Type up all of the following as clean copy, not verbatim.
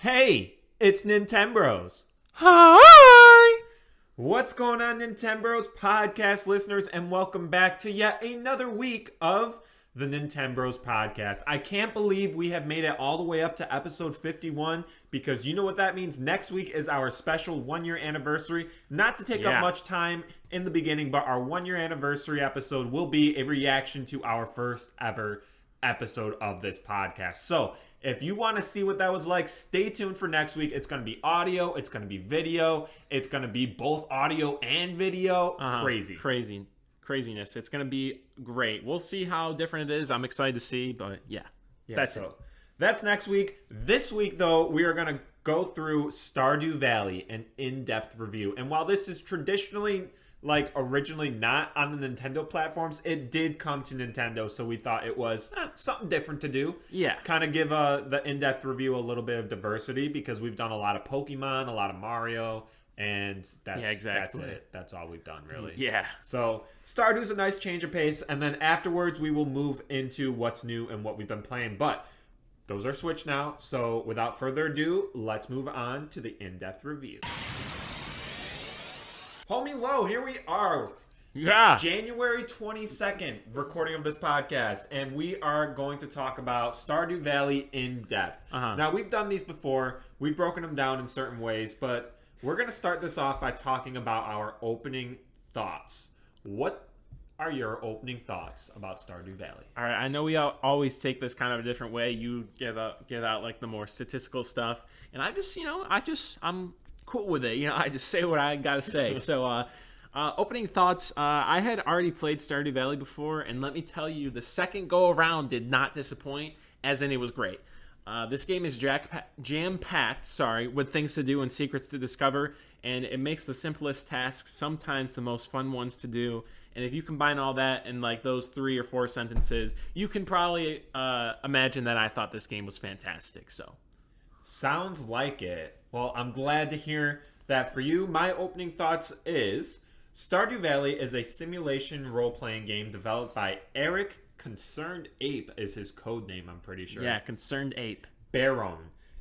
Hey, it's Nintenbros. Hi! What's going on, Nintenbros podcast listeners, and welcome back to yet another week of the Nintenbros podcast. I can't believe we have made it all the way up to episode 51, because you know what that means. Next week is our special 1-year anniversary. Not to take up much time in the beginning, but our 1-year anniversary episode will be a reaction to our first ever episode of this podcast. So if you want to see what that was like, stay tuned for next week. It's going to be audio, it's going to be video, it's going to be both audio and video. Craziness. It's going to be great. We'll see how different it is. I'm excited to see, but that's it. That's next week. This week, though, we are going to go through Stardew Valley, an in-depth review. And while this is traditionally, originally not on the Nintendo platforms, it did come to Nintendo, so we thought it was something different to do. Yeah. Kind of give the in-depth review a little bit of diversity, because we've done a lot of Pokemon, a lot of Mario, and that's it. That's all we've done, really. Yeah. So Stardew's a nice change of pace, and then afterwards we will move into what's new and what we've been playing. But those are switched now, so without further ado, let's move on to the in-depth review. Homie Low, here we are. Yeah. January 22nd, recording of this podcast, and we are going to talk about Stardew Valley in depth. Now, we've done these before. We've broken them down in certain ways, but we're going to start this off by talking about our opening thoughts. What are your opening thoughts about Stardew Valley? All right, I know we always take this kind of a different way. You give out the more statistical stuff, and I'm cool with it. I just say what I gotta say. So, opening thoughts. I had already played Stardew Valley before, and let me tell you, the second go around did not disappoint. As in, it was great. This game is jam-packed, with things to do and secrets to discover, and it makes the simplest tasks sometimes the most fun ones to do. And if you combine all that in those 3 or 4 sentences, you can probably imagine that I thought this game was fantastic. So, sounds like it. Well, I'm glad to hear that for you. My opening thoughts is Stardew Valley is a simulation role-playing game developed by Eric Concerned Ape is his code name, I'm pretty sure. Yeah, Concerned Ape. Baron.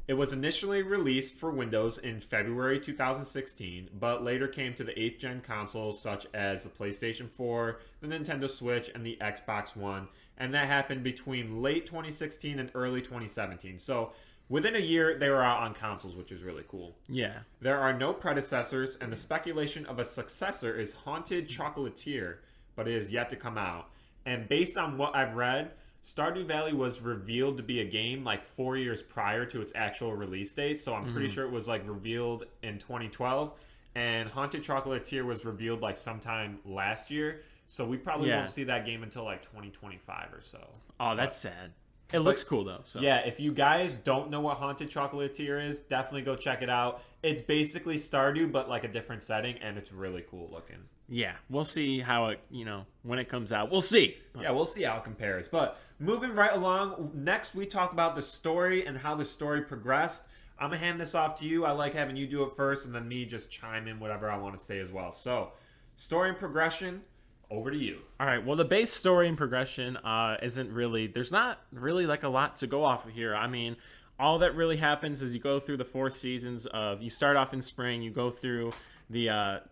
It was initially released for Windows in February 2016, but later came to the 8th gen consoles such as the PlayStation 4, the Nintendo Switch, and the Xbox One, and that happened between late 2016 and early 2017. So within a year, they were out on consoles, which is really cool. Yeah. There are no predecessors, and the speculation of a successor is Haunted Chocolatier, but it is yet to come out. And based on what I've read, Stardew Valley was revealed to be a game 4 years prior to its actual release date, so I'm pretty sure it was revealed in 2012, and Haunted Chocolatier was revealed sometime last year, so we probably won't see that game until 2025 or so. Oh, that's sad. It looks cool, though. So. Yeah, if you guys don't know what Haunted Chocolatier is, definitely go check it out. It's basically Stardew, but a different setting, and it's really cool looking. Yeah, we'll see how it, when it comes out. We'll see. Yeah, we'll see how it compares. But moving right along, next we talk about the story and how the story progressed. I'm going to hand this off to you. I like having you do it first, and then me just chime in whatever I want to say as well. So, story and progression. Over to you. All right. Well, the base story and progression isn't really... There's not really a lot to go off of here. I mean, all that really happens is you go through the 4 seasons of... You start off in spring, you go through the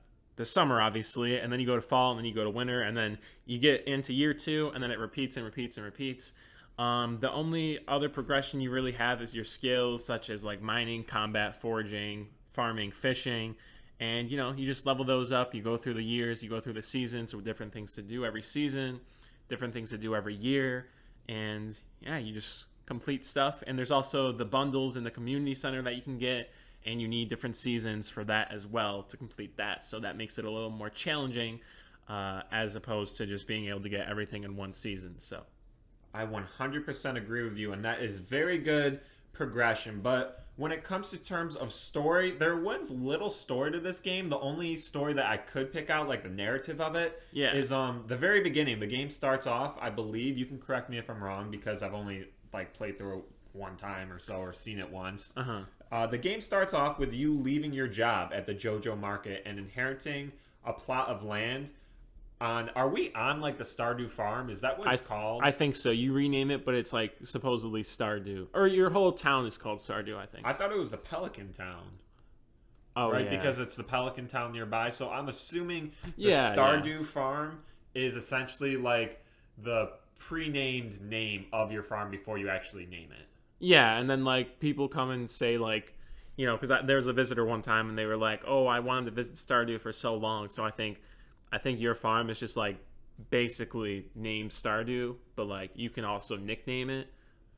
summer, obviously, and then you go to fall, and then you go to winter, and then you get into year 2, and then it repeats and repeats and repeats. The only other progression you really have is your skills, such as mining, combat, foraging, farming, fishing. And, you just level those up. You go through the years. You go through the seasons with different things to do every season, different things to do every year. And, yeah, you just complete stuff. And there's also the bundles in the community center that you can get. And you need different seasons for that as well to complete that. So that makes it a little more challenging as opposed to just being able to get everything in one season. So I 100% agree with you. And that is very good progression. But when it comes to terms of story, there was little story to this game. The only story that I could pick out, the narrative of it, is the very beginning. The game starts off, I believe, you can correct me if I'm wrong, because I've only played through it one time or so, or seen it once. The game starts off with you leaving your job at the JoJo Market and inheriting a plot of land Are we on like the Stardew Farm? Is that what it's called? I think so. You rename it, but it's like supposedly Stardew, or your whole town is called Stardew. I think. I thought it was the Pelican Town. Oh, right, yeah. because it's the Pelican Town nearby. So I'm assuming the Yeah, Stardew Farm is essentially like the pre-named name of your farm before you actually name it. Yeah, and then like people come and say like, because there was a visitor one time and they were like, "Oh, I wanted to visit Stardew for so long." So I think your farm is just like basically named Stardew, but like you can also nickname it.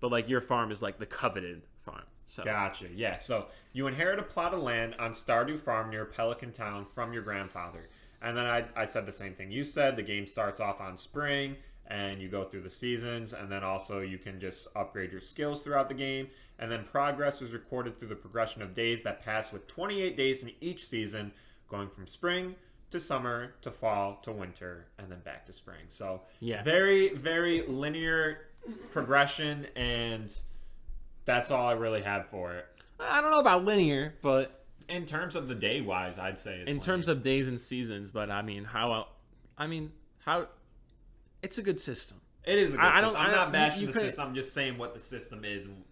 But like your farm is like the coveted farm. So Gotcha. Yeah. So you inherit a plot of land on Stardew Farm near Pelican Town from your grandfather. And then I said the same thing you said. The game starts off on spring, and you go through the seasons, and then also you can just upgrade your skills throughout the game. And then progress is recorded through the progression of days that pass, with 28 days in each season, going from spring to summer to fall to winter, and then back to spring. So yeah, very, very linear progression, and that's all I really have for it. I don't know about linear, but In terms of the day wise, I'd say it's in terms of days and seasons. But I mean, how it's a good system. it is a good system. I'm not bashing you the couldn't- system. I'm just saying what the system is. And,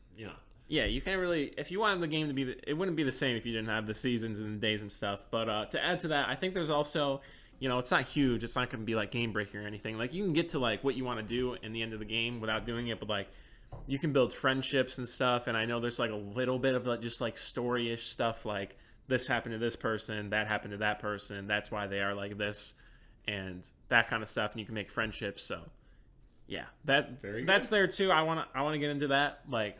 Yeah, you can't really. If you wanted the game to be, it wouldn't be the same if you didn't have the seasons and the days and stuff. But to add to that, I think there's also, it's not huge. It's not going to be like game breaking or anything. Like you can get to like what you want to do in the end of the game without doing it. But like, you can build friendships and stuff. And I know there's like a little bit of like just like story-ish stuff. Like this happened to this person, that happened to that person. That's why they are like this, and that kind of stuff. And you can make friendships. So yeah, that's there too. I wanna get into that like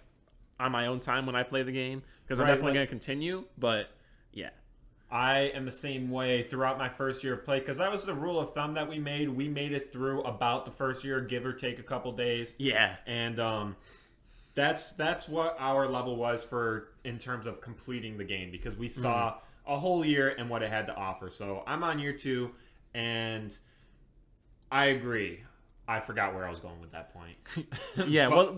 on my own time when I play the game, because I'm definitely going to continue, but yeah. I am the same way throughout my first year of play, because that was the rule of thumb that we made. We made it through about the first year, give or take a couple days. Yeah. And that's what our level was for in terms of completing the game, because we saw a whole year and what it had to offer. So I'm on year 2, and I agree. I forgot where I was going with that point. Yeah,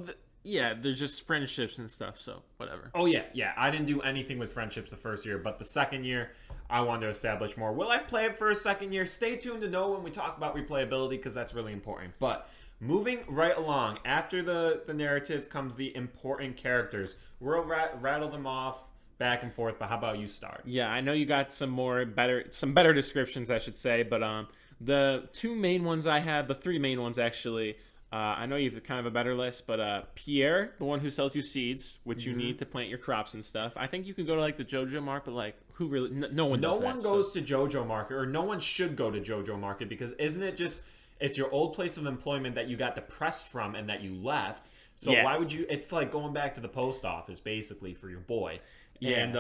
yeah, there's just friendships and stuff, so whatever. Oh, yeah. I didn't do anything with friendships the first year, but the second year, I wanted to establish more. Will I play it for a second year? Stay tuned to know when we talk about replayability, because that's really important. But moving right along, after the narrative comes the important characters. We'll rattle them off back and forth, but how about you start? Yeah, I know you got some better descriptions, I should say, but the 2 main ones I have, the 3 main ones actually, I know you have kind of a better list, but Pierre, the one who sells you seeds, which you need to plant your crops and stuff. I think you could go to like the JoJo Market, but like who really? No one does that. No one goes to JoJo Market, or no one should go to JoJo Market, because isn't it just it's your old place of employment that you got depressed from and that you left? So why would you? It's like going back to the post office basically for your boy. Yeah. And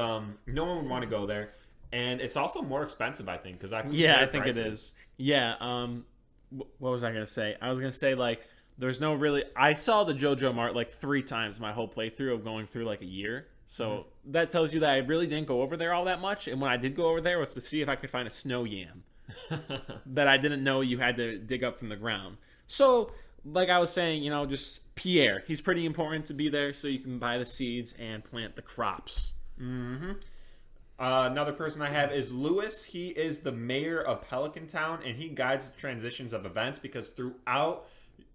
no one would want to go there, and it's also more expensive, I think, because I think it is. Yeah. What was I gonna say? I was gonna say like. There's no really... I saw the JoJo Mart like 3 times my whole playthrough of going through like a year. So that tells you that I really didn't go over there all that much. And when I did go over there was to see if I could find a snow yam that I didn't know you had to dig up from the ground. So, like I was saying, just Pierre. He's pretty important to be there so you can buy the seeds and plant the crops. Mm-hmm. Another person I have is Lewis. He is the mayor of Pelican Town, and he guides the transitions of events, because throughout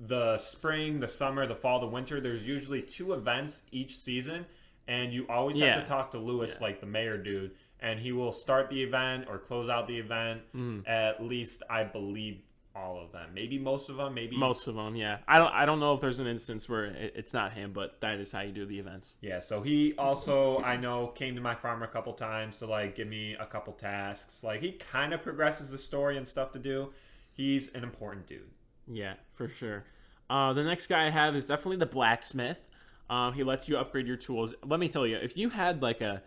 the spring, the summer, the fall, the winter, there's usually 2 events each season, and you always have to talk to Lewis, like the mayor dude, and he will start the event or close out the event. At least I believe all of them, maybe most of them, most of them. Yeah, I don't know if there's an instance where it's not him, but that is how you do the events. Yeah, so he also, I know, came to my farm a couple times to like give me a couple tasks. Like he kind of progresses the story and stuff to do. He's an important dude. Yeah, for sure. The next guy I have is definitely the Blacksmith. He lets you upgrade your tools. Let me tell you, if you had like a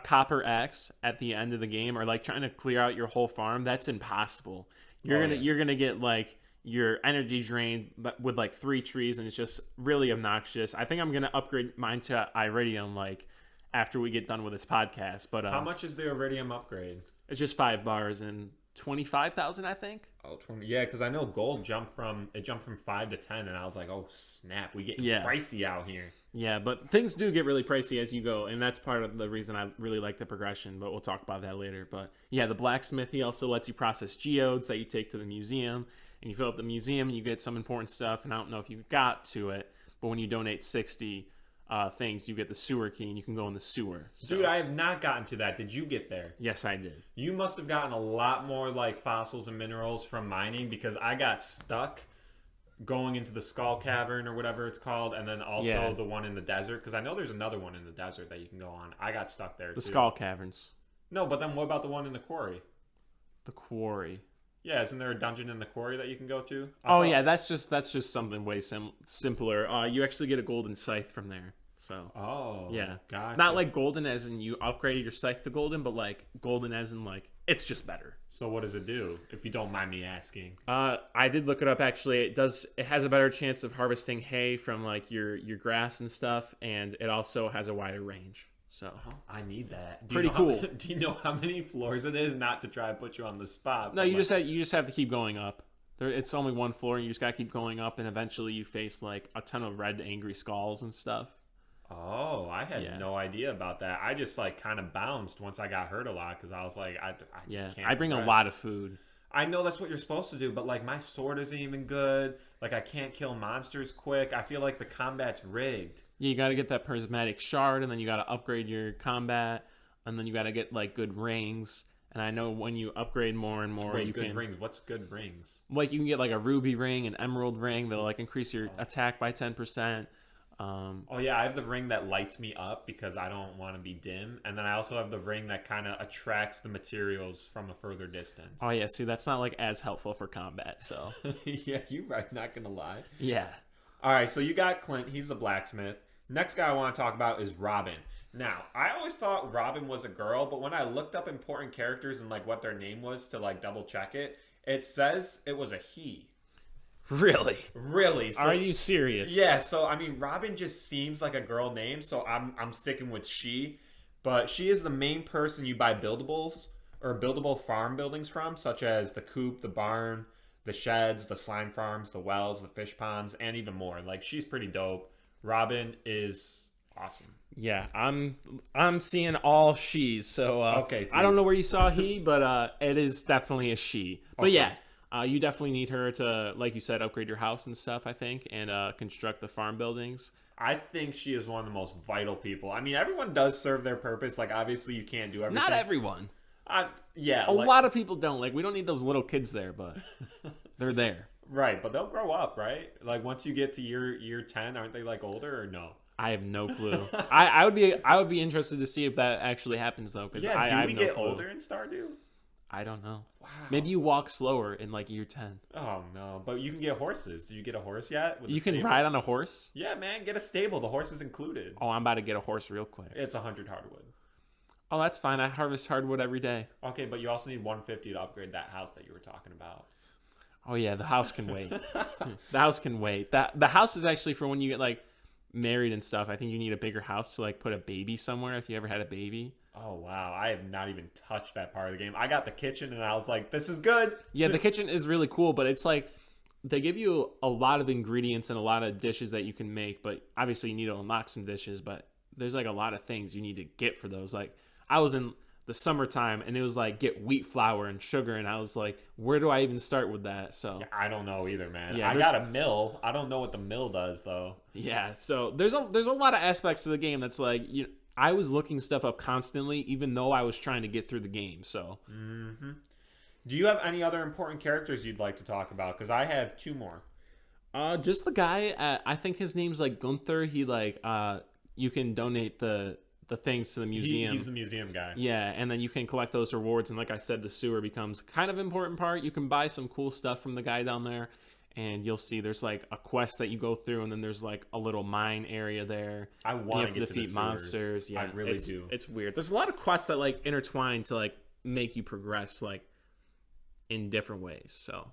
copper axe at the end of the game, or like trying to clear out your whole farm, that's impossible. You're gonna get like your energy drained with like 3 trees, and it's just really obnoxious. I think I'm gonna upgrade mine to Iridium like after we get done with this podcast. But how much is the Iridium upgrade? It's just 5 bars and 25,000, I think. Oh, 20. Yeah, because I know gold jumped from 5 to 10, and I was like, oh snap, we get pricey out here. Yeah, but things do get really pricey as you go, and that's part of the reason I really like the progression, but we'll talk about that later. But yeah, the blacksmith, he also lets you process geodes that you take to the museum, and you fill up the museum, and you get some important stuff, and I don't know if you got to it, but when you donate 60 things, you get the sewer key, and you can go in the sewer. So. Dude, I have not gotten to that. Did you get there? Yes, I did. You must have gotten a lot more like fossils and minerals from mining, because I got stuck going into the skull cavern or whatever it's called, and then also the one in the desert, because I know there's another one in the desert that you can go on. I got stuck there The skull caverns. No, but then what about the one in the quarry? The quarry. Yeah, isn't there a dungeon in the quarry that you can go to? Yeah, that's just something way simpler. You actually get a golden scythe from there. So yeah, gotcha. Not like golden as in you upgraded your scythe to golden, but like golden as in like it's just better. So what does it do, if you don't mind me asking? I did look it up actually. It has a better chance of harvesting hay from like your grass and stuff, and it also has a wider range. So I need that. Pretty cool. Do you know how many floors it is? Not to try and put you on the spot. No, you just have to keep going up. It's only one floor, and you just gotta keep going up, and eventually you face like a ton of red angry skulls and stuff. Oh, I had no idea about that. I just like kind of bounced once I got hurt a lot, because I was like, I just can't. I bring a lot of food. I know that's what you're supposed to do, but like my sword isn't even good. Like I can't kill monsters quick. I feel like the combat's rigged. Yeah, you got to get that prismatic shard, and then you got to upgrade your combat, and then you got to get like good rings. And I know when you upgrade more and more, you good rings. What's good rings? Like you can get like a ruby ring, an emerald ring that'll like increase your attack by 10%. I have the ring that lights me up because I don't want to be dim, and then I also have the ring that kind of attracts the materials from a further distance. Oh yeah, see, that's not like as helpful for combat. So yeah, you're right. Not gonna lie. Yeah. All right, so you got Clint. He's the blacksmith. Next guy I want to talk about is Robin. Now, I always thought Robin was a girl, but when I looked up important characters and like what their name was to like double check it, it says it was a he. Really? Really? So, are you serious? Yeah, so I mean Robin just seems like a girl name, so I'm sticking with she. But she is the main person you buy buildables or buildable farm buildings from, such as the coop, the barn, the sheds, the slime farms, the wells, the fish ponds, and even more. Like she's pretty dope. Robin is awesome. Yeah, I'm seeing all she's. So okay, I don't know where you saw he, but it is definitely a she. But okay. Yeah. You definitely need her to, like you said, upgrade your house and stuff, I think, and construct the farm buildings. I think she is one of the most vital people. I mean, everyone does serve their purpose. Like, obviously, you can't do everything. Not everyone. Yeah. A lot of people don't. Like, we don't need those little kids there, but they're there. Right, but they'll grow up, right? Like, once you get to year 10, aren't they, like, older or no? I have no clue. I would be interested to see if that actually happens, though. Cause yeah, do we get older in Stardew? I don't know. Wow. Maybe you walk slower in like year 10. Oh no, but you can get horses. Did you get a horse yet? You can ride on a horse? Yeah, man, get a stable. The horse is included. Oh, I'm about to get a horse real quick. It's 100 hardwood. Oh, that's fine. I harvest hardwood every day. Okay, but you also need 150 to upgrade that house that you were talking about. Oh yeah, the house can wait. The house can wait. The house is actually for when you get like married and stuff. I think you need a bigger house to like put a baby somewhere if you ever had a baby. Oh, wow. I have not even touched that part of the game. I got the kitchen, and I was like, this is good. Yeah, the kitchen is really cool, but it's like they give you a lot of ingredients and a lot of dishes that you can make, but obviously you need to unlock some dishes, but there's like a lot of things you need to get for those. Like, I was in the summertime, and it was like, get wheat flour and sugar, and I was like, where do I even start with that? So yeah, I don't know either, man. Yeah, I got a mill. I don't know what the mill does, though. Yeah, so there's a lot of aspects to the game that's like, I was looking stuff up constantly, even though I was trying to get through the game. So, Do you have any other important characters you'd like to talk about? Because I have two more. Just the guy. I think his name's like Gunther. He like you can donate the things to the museum. He's the museum guy. Yeah, and then you can collect those rewards. And like I said, the sewer becomes kind of an important part. You can buy some cool stuff from the guy down there. And you'll see there's like a quest that you go through, and then there's like a little mine area there. I want to get defeat to the monsters. Yeah, I really do. It's weird. There's a lot of quests that like intertwine to like make you progress like in different ways. So,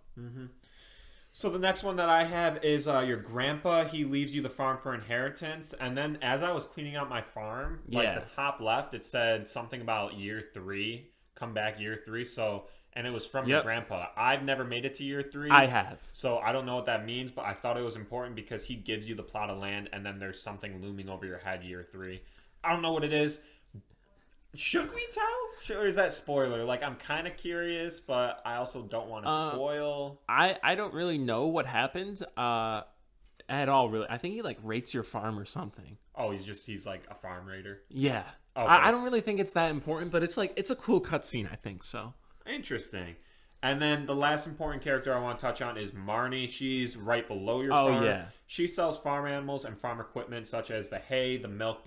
So the next one that I have is your grandpa. He leaves you the farm for inheritance, and then as I was cleaning out my farm, like the top left, it said something about year 3. Come back year 3. So and it was from your grandpa. I've never made it to year 3. I have. So I don't know what that means, but I thought it was important because he gives you the plot of land, and then there's something looming over your head year 3. I don't know what it is. Should we tell? Or is that spoiler? Like, I'm kind of curious, but I also don't want to spoil. I don't really know what happened at all, really. I think he, like, rates your farm or something. Oh, he's like a farm raider? Yeah. Okay. I don't really think it's that important, but it's, like, it's a cool cutscene, I think, so. Interesting. And then the last important character I want to touch on is Marnie. She's right below your farm. Yeah. She sells farm animals and farm equipment such as the hay, the milk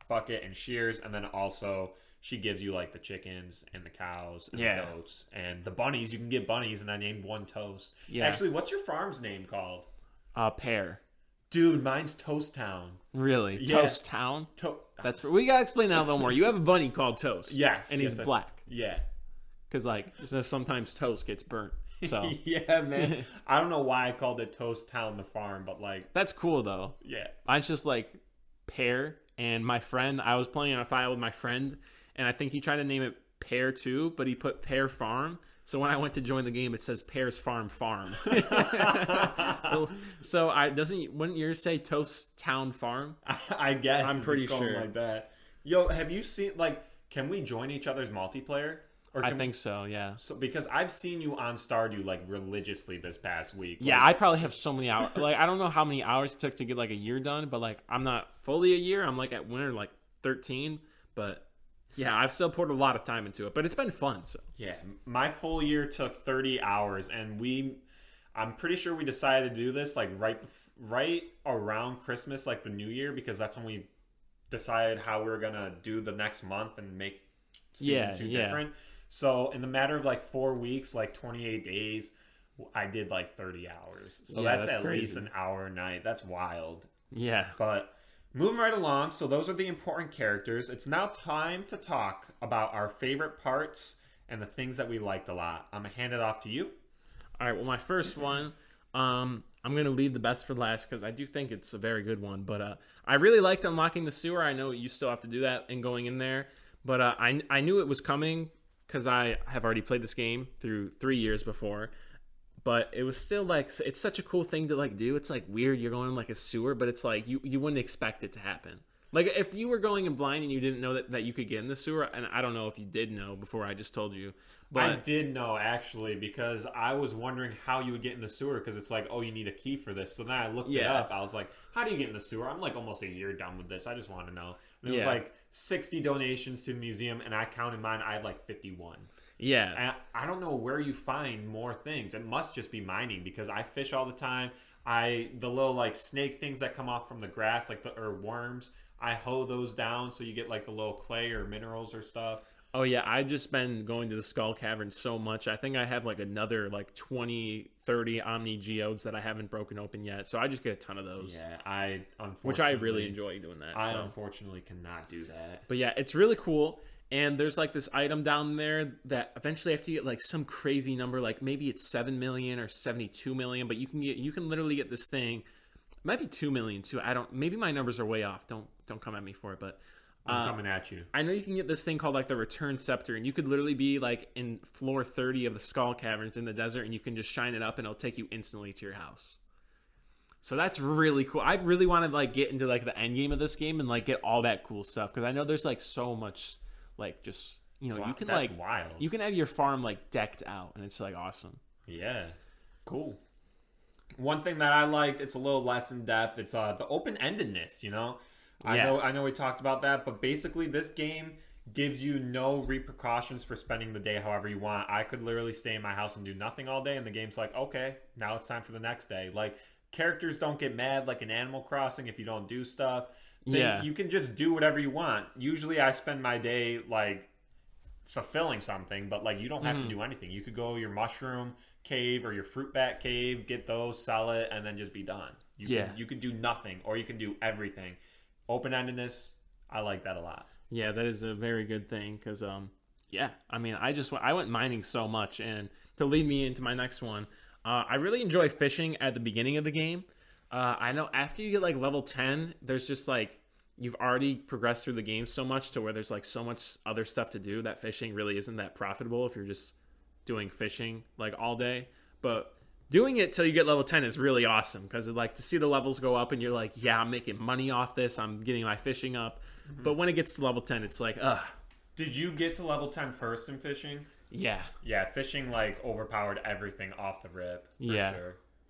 bucket, and shears, and then also she gives you like the chickens and the cows and the goats and the bunnies. You can get bunnies, and I named one Toast. Yeah. Actually, what's your farm's name called? Pear. Dude, mine's Toast Town. Really? Yeah. Toast Town? That's we gotta explain that a little more. You have a bunny called Toast. Yes. And he's black. Yeah. Because like sometimes toast gets burnt. So yeah, man. I don't know why I called it Toast Town the farm, but like that's cool though. Yeah. Mine's just like Pear, and my friend. I was playing on a file with my friend. And I think he tried to name it Pear too, but he put Pear Farm. So when I went to join the game, it says Pear's Farm. So wouldn't yours say Toast Town Farm? I guess I'm pretty sure like that. Yo, have you seen can we join each other's multiplayer? I think so, yeah. So because I've seen you on Stardew like religiously this past week. Yeah, I probably have so many hours. Like I don't know how many hours it took to get like a year done, but like I'm not fully a year. I'm like at winter like 13, but. Yeah, I've still poured a lot of time into it, but it's been fun. So yeah, my full year took 30 hours, and I'm pretty sure we decided to do this like right around Christmas, like the New Year, because that's when we decided how we were gonna do the next month and make season 2 different. So in the matter of like 4 weeks, like 28 days, I did like 30 hours. So that's at crazy. Least an hour a night. That's wild. Yeah, but. Moving right along, so those are the important characters. It's now time to talk about our favorite parts and the things that we liked a lot. I'm going to hand it off to you. All right, well, my first one, I'm going to leave the best for last because I do think it's a very good one. But I really liked unlocking the sewer. I know you still have to do that and going in there. But I knew it was coming because I have already played this game through 3 years before. But it was still like, it's such a cool thing to like do. It's like weird. You're going in like a sewer, but it's like you wouldn't expect it to happen. Like if you were going in blind and you didn't know that you could get in the sewer, and I don't know if you did know before I just told you. But I did know actually because I was wondering how you would get in the sewer because it's like, oh, you need a key for this. So then I looked it up. I was like, how do you get in the sewer? I'm like almost a year done with this. I just want to know. And it was like 60 donations to the museum, and I counted mine. I had like 51. Yeah. And I don't know where you find more things. It must just be mining because I fish all the time. The little like snake things that come off from the grass, like or worms, I hoe those down so you get like the little clay or minerals or stuff. Oh yeah, I've just been going to the Skull Cavern so much. I think I have like another like 20, 30 Omni Geodes that I haven't broken open yet. So I just get a ton of those. Yeah, which I really enjoy doing that. I unfortunately cannot do that. But yeah, it's really cool. And there's like this item down there that eventually have to get like some crazy number, like maybe it's 7 million or 72 million, but you can literally get this thing. It might be 2 million too. Maybe my numbers are way off. Don't come at me for it, but I'm coming at you. I know you can get this thing called like the Return Scepter, and you could literally be like in floor 30 of the Skull Caverns in the desert, and you can just shine it up and it'll take you instantly to your house. So that's really cool. I really want to like get into like the end game of this game and like get all that cool stuff because I know there's like so much. Like just you can that's like wild. You can have your farm like decked out and it's like awesome. Yeah, cool. One thing that I liked, it's a little less in depth. It's the open endedness. I know we talked about that, but basically this game gives you no repercussions for spending the day however you want. I could literally stay in my house and do nothing all day, and the game's like, okay, now it's time for the next day. Like characters don't get mad like in Animal Crossing if you don't do stuff. You can just do whatever you want. Usually I spend my day like fulfilling something, but like you don't have to do anything. You could go your mushroom cave or your fruit bat cave, get those, sell it, and then just be done. You could do nothing or you can do everything. Open-endedness, I like that a lot. Yeah, that is a very good thing because I mean I went mining so much, and to lead me into my next one, I really enjoy fishing at the beginning of the game. I know after you get like level 10, there's just like you've already progressed through the game so much to where there's like so much other stuff to do that fishing really isn't that profitable if you're just doing fishing like all day, but doing it till you get level 10 is really awesome because like to see the levels go up and you're like, yeah, I'm making money off this. I'm getting my fishing up. But when it gets to level 10, it's like, ugh. Did you get to level 10 first in fishing? Yeah. Yeah, fishing like overpowered everything off the rip.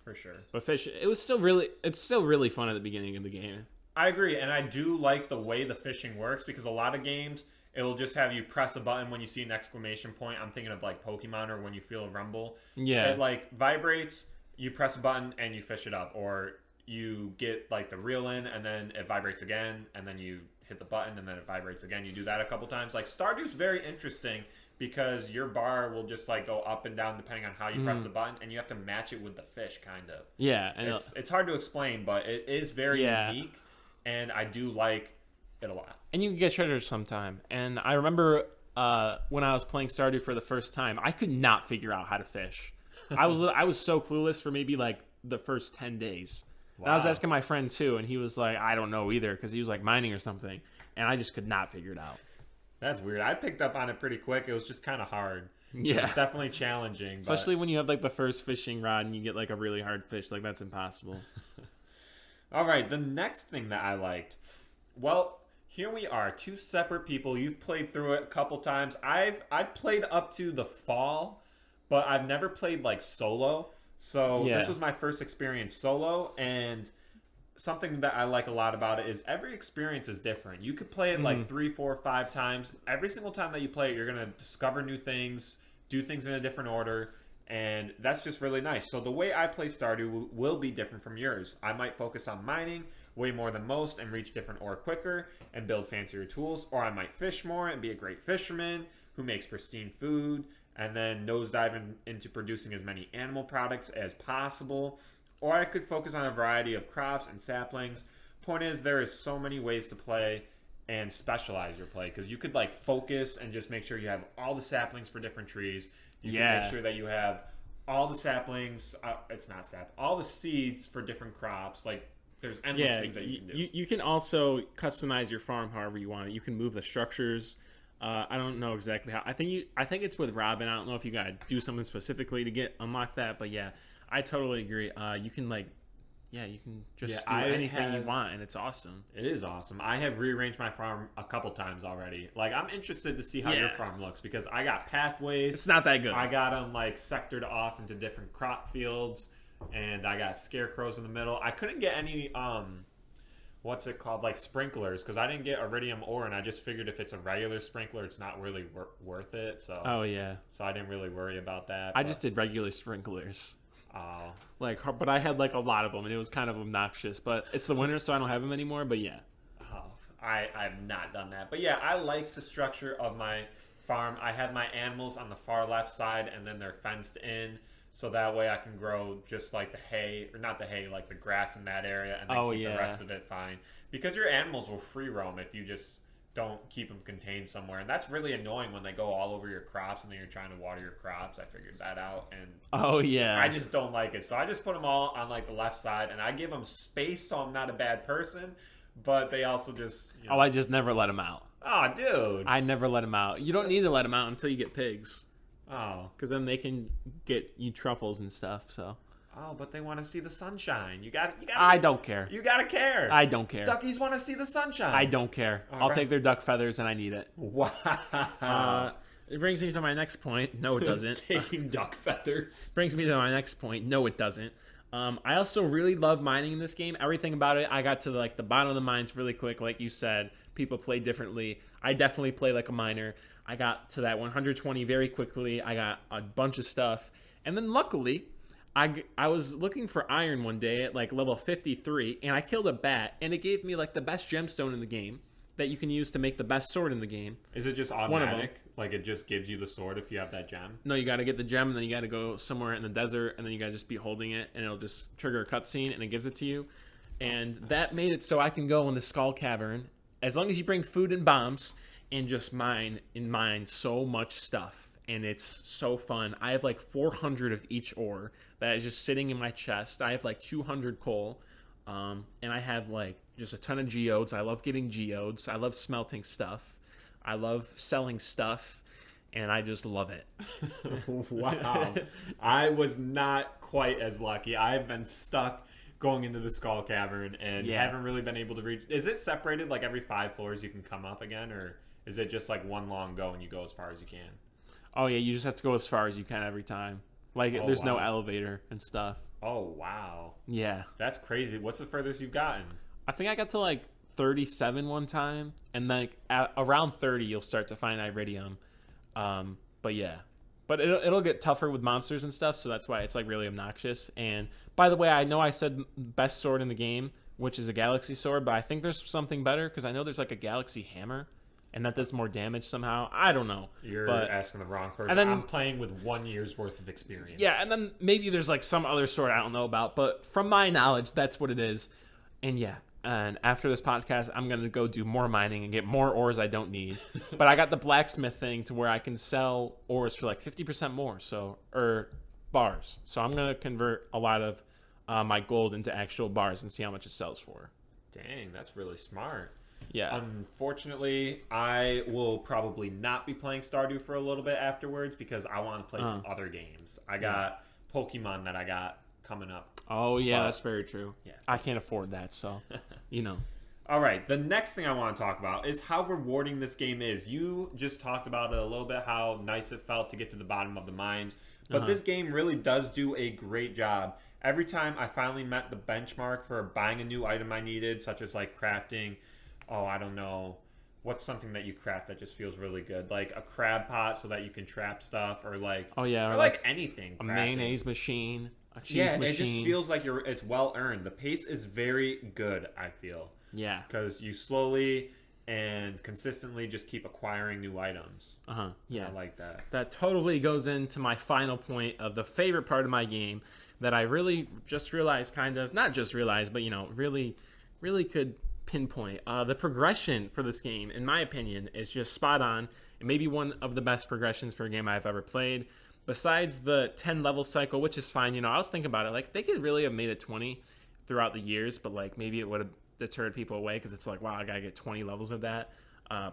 For sure. But it's still really fun at the beginning of the game. I agree, and I do like the way the fishing works because a lot of games, it'll just have you press a button when you see an exclamation point. I'm thinking of like Pokemon or when you feel a rumble. Yeah. It like vibrates, you press a button and you fish it up. Or you get like the reel in and then it vibrates again and then you hit the button and then it vibrates again. You do that a couple times. Like Stardew's very interesting because your bar will just like go up and down depending on how you press the button and you have to match it with the fish kind of. Yeah. And it's hard to explain, but it is very unique and I do like it a lot. And you can get treasures sometime. And I remember when I was playing Stardew for the first time, I could not figure out how to fish. I was so clueless for maybe like the first 10 days. Wow. And I was asking my friend too, and he was like, I don't know either, because he was like mining or something. And I just could not figure it out. That's weird. I picked up on it pretty quick. It was just kind of hard. Yeah. It's definitely challenging. Especially when you have like the first fishing rod and you get like a really hard fish. Like that's impossible. All right. The next thing that I liked. Well, here we are. Two separate people. You've played through it a couple times. I've played up to the fall, but I've never played like solo. So this was my first experience solo, and something that I like a lot about it is every experience is different. You could play it like 3, 4, 5 times. Every single time that you play it, you're going to discover new things, do things in a different order, and that's just really nice. So the way I play Stardew will be different from yours. I might focus on mining way more than most and reach different ore quicker and build fancier tools, or I might fish more and be a great fisherman who makes pristine food and then nosedive into producing as many animal products as possible. Or I could focus on a variety of crops and saplings. Point is, there is so many ways to play and specialize your play, because you could like focus and just make sure you have all the saplings for different trees. You can make sure that you have all the saplings, all the seeds for different crops. Like there's endless things that you can do. You can also customize your farm however you want it. You can move the structures. I don't know exactly how. I think it's with Robin. I don't know if you gotta do something specifically to unlock that, but yeah, I totally agree. You can you can just do anything you want, and it's awesome. It is awesome. I have rearranged my farm a couple times already. Like I'm interested to see how your farm looks because I got pathways. It's not that good. I got them like sectored off into different crop fields, and I got scarecrows in the middle. I couldn't get any what's it called, like sprinklers, because I didn't get iridium ore, and I just figured if it's a regular sprinkler, it's not really worth it. So so I didn't really worry about that. I just did regular sprinklers. Oh, but I had like a lot of them, and it was kind of obnoxious. But it's the winter, so I don't have them anymore. But yeah, I've not done that. But yeah, I like the structure of my farm. I have my animals on the far left side, and then they're fenced in. So that way I can grow just like the hay, or not the hay, like the grass in that area, and then keep the rest of it fine. Because your animals will free roam if you just don't keep them contained somewhere. And that's really annoying when they go all over your crops and then you're trying to water your crops. I figured that out. And I just don't like it. So I just put them all on like the left side, and I give them space so I'm not a bad person. But they also just... I just never let them out. Oh, dude. I never let them out. You don't need to let them out until you get pigs. Oh. Because then they can get you truffles and stuff, so... Oh, but they want to see the sunshine. You got. I don't care. You gotta care. I don't care. Duckies want to see the sunshine. I don't care. I'll take their duck feathers, and I need it. Wow. It brings me to my next point. No, it doesn't. Taking duck feathers. Brings me to my next point. No, it doesn't. I also really love mining in this game. Everything about it. I got to like the bottom of the mines really quick. Like you said, people play differently. I definitely play like a miner. I got to that 120 very quickly. I got a bunch of stuff, and then luckily, I was looking for iron one day at like level 53, and I killed a bat, and it gave me like the best gemstone in the game that you can use to make the best sword in the game. Is it just automatic? Like it just gives you the sword if you have that gem? No, you got to get the gem, and then you got to go somewhere in the desert, and then you got to just be holding it, and it'll just trigger a cutscene, and it gives it to you. And that made it so I can go in the Skull Cavern, as long as you bring food and bombs, and just mine so much stuff. And it's so fun. I have like 400 of each ore that is just sitting in my chest. I have like 200 coal. And I have like just a ton of geodes. I love getting geodes. I love smelting stuff. I love selling stuff. and I just love it. Wow. I was not quite as lucky. I've been stuck going into the Skull Cavern and haven't really been able to reach. Is it separated like every 5 floors you can come up again, or is it just like one long go and you go as far as you can? Oh yeah, you just have to go as far as you can every time. Like there's no elevator and stuff. Oh wow. Yeah. That's crazy. What's the furthest you've gotten? I think I got to like 37 one time, and then at around 30 you'll start to find iridium. But yeah. But it'll get tougher with monsters and stuff, so that's why it's like really obnoxious. And by the way, I know I said best sword in the game, which is a galaxy sword, but I think there's something better because I know there's like a galaxy hammer, and that does more damage somehow. I don't know. You're asking the wrong person. I'm playing with 1 year's worth of experience. Yeah, and then maybe there's like some other sword I don't know about, but from my knowledge, that's what it is. And yeah. And after this podcast, I'm going to go do more mining and get more ores I don't need. But I got the blacksmith thing to where I can sell ores for like 50% more, or bars. So I'm going to convert a lot of my gold into actual bars and see how much it sells for. Dang, that's really smart. Yeah. Unfortunately, I will probably not be playing Stardew for a little bit afterwards because I want to play some other games. I got Pokemon that I got coming up. Oh, yeah, that's very true. Yeah. I can't afford that, so, you know. All right, the next thing I want to talk about is how rewarding this game is. You just talked about it a little bit, how nice it felt to get to the bottom of the mines. But this game really does do a great job. Every time I finally met the benchmark for buying a new item I needed, such as like crafting, I don't know, what's something that you craft that just feels really good? Like a crab pot so that you can trap stuff, or like, or like anything. A mayonnaise machine. A cheese machine. It just feels like it's well earned. The pace is very good, I feel. Yeah. Because you slowly and consistently just keep acquiring new items. Yeah. I like that. That totally goes into my final point of the favorite part of my game that I really just realized, not just realized, but, really, really could pinpoint. The progression for this game, in my opinion, is just spot on. It may be one of the best progressions for a game I've ever played. Besides the 10 level cycle, which is fine, I was thinking about it, like they could really have made it 20 throughout the years, but like maybe it would have deterred people away because it's like, wow, I gotta get 20 levels of that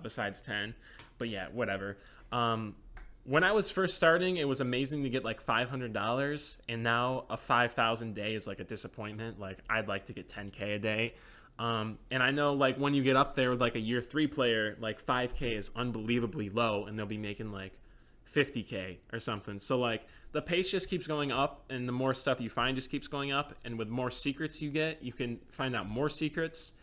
besides 10. But yeah, whatever. When I was first starting, it was amazing to get like $500, and now a 5,000 day is like a disappointment. Like I'd like to get 10K a day. And I know like when you get up there with like a year 3 player, like 5K is unbelievably low, and they'll be making like 50K or something. So like the pace just keeps going up, and the more stuff you find just keeps going up, and with more secrets you get, you can find out more secrets,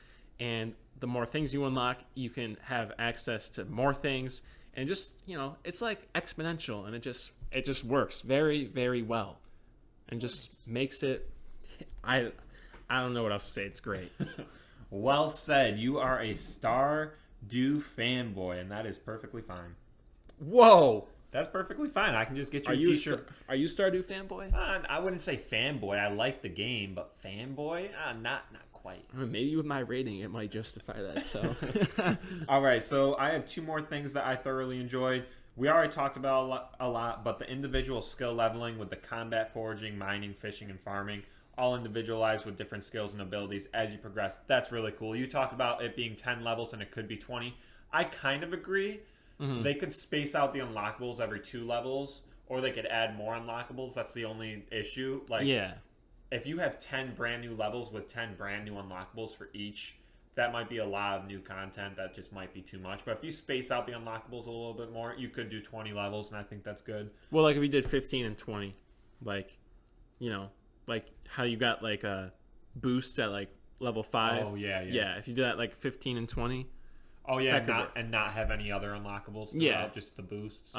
and the more things you unlock, you can have access to more things, and just it's like exponential, and it just works very, very well, and just makes it I don't know what else to say. It's great. Well said. You are a Stardew fanboy, and that is perfectly fine. Whoa. That's perfectly fine. I can just get you a t-shirt. Are you Stardew fanboy? I wouldn't say fanboy. I like the game, but fanboy? Not quite. I mean, maybe with my rating, it might justify that. So, all right. So I have 2 more things that I thoroughly enjoyed. We already talked about a lot, but the individual skill leveling with the combat, foraging, mining, fishing, and farming, all individualized with different skills and abilities as you progress. That's really cool. You talked about it being 10 levels and it could be 20. I kind of agree. Mm-hmm. They could space out the unlockables every 2 levels, or they could add more unlockables. That's the only issue. Like, if you have 10 brand new levels with 10 brand new unlockables for each, that might be a lot of new content. That just might be too much. But if you space out the unlockables a little bit more, you could do 20 levels, and I think that's good. Well, like if you did 15 and 20, like, like how you got like a boost at like level 5. Oh, yeah. Yeah, if you do that like 15 and 20. Oh, yeah, and not have any other unlockables throughout, just the boosts.